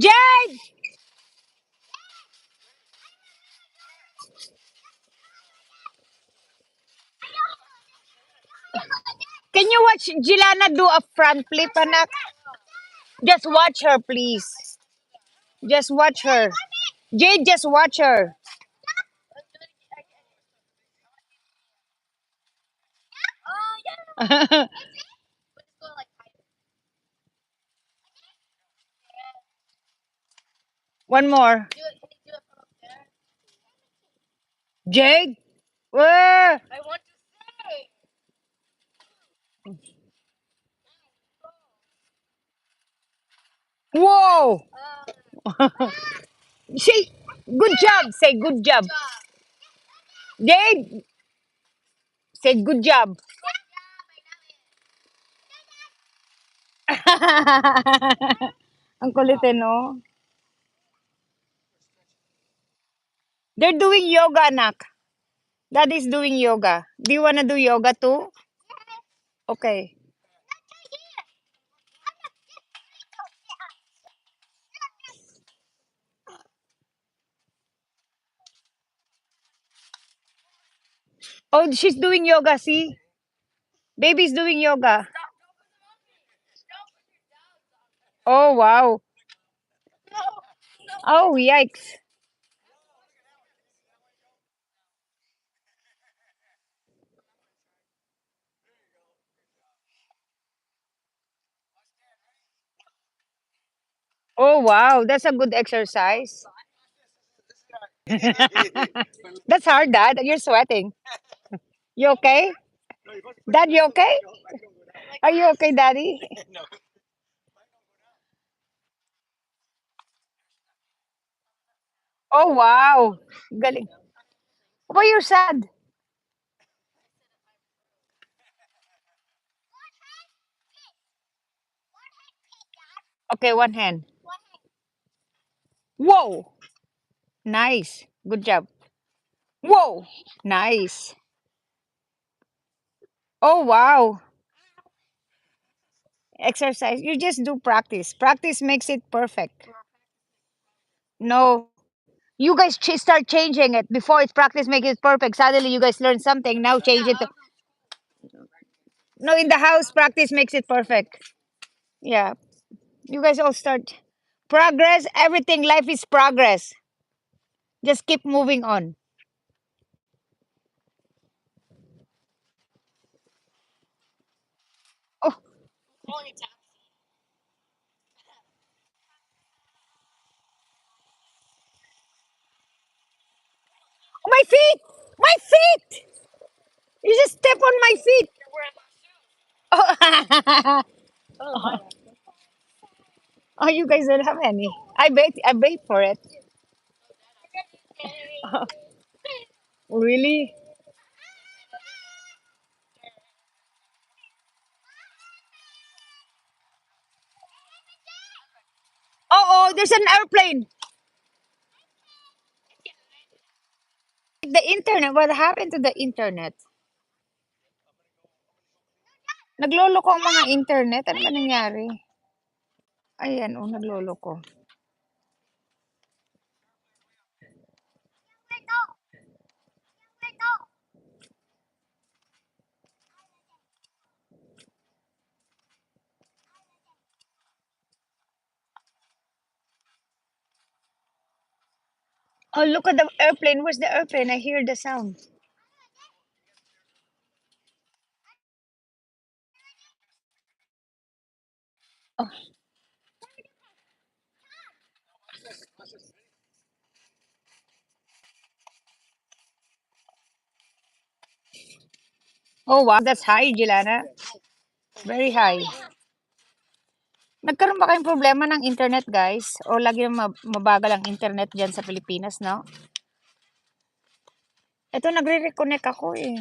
Jade! Can you watch Jilana do a front flip, anak? Just watch her, please. Just watch her. Jade, just watch her. One more. Jade? Whoa! Whoa! Say, good job. Say, good job. Jade, say, good job. Ang kulit eh, no? They're doing yoga, anak. Daddy's doing yoga. Do you want to do yoga too? Okay. Oh, she's doing yoga, see? Baby's doing yoga. Oh, wow. Oh, yikes. Oh, wow. That's a good exercise. That's hard, Dad. You're sweating. You okay? Dad, you okay? Are you okay, Daddy? Oh, wow. Galing. Why you're sad? Okay, one hand. Whoa. Nice. Good job. Whoa. Nice. Oh, wow. Exercise. You just do practice. Practice makes it perfect. No. You guys start changing it. Before it's practice makes it perfect. Suddenly you guys learn something. Now change it to. No, in the house, practice makes it perfect. Yeah. You guys all start. Progress. Everything. Life is progress. Just keep moving on. Oh, my feet! My feet! You just step on my feet. Oh, oh, you guys don't have any. I bet for it. Really? Oh, there's an airplane. The internet. What happened to the internet? Nagloloko ang mga internet. Ano ba nangyari? Ayan, oh, nagloloko. Oh, look at the airplane. Where's the airplane? I hear the sound. Oh, oh wow. That's high, Gilana. Very high. Nagkaroon ba kayong problema ng internet, guys? O lagi na mabagal ang internet dyan sa Pilipinas, no? Ito, nagre-reconnect ako eh.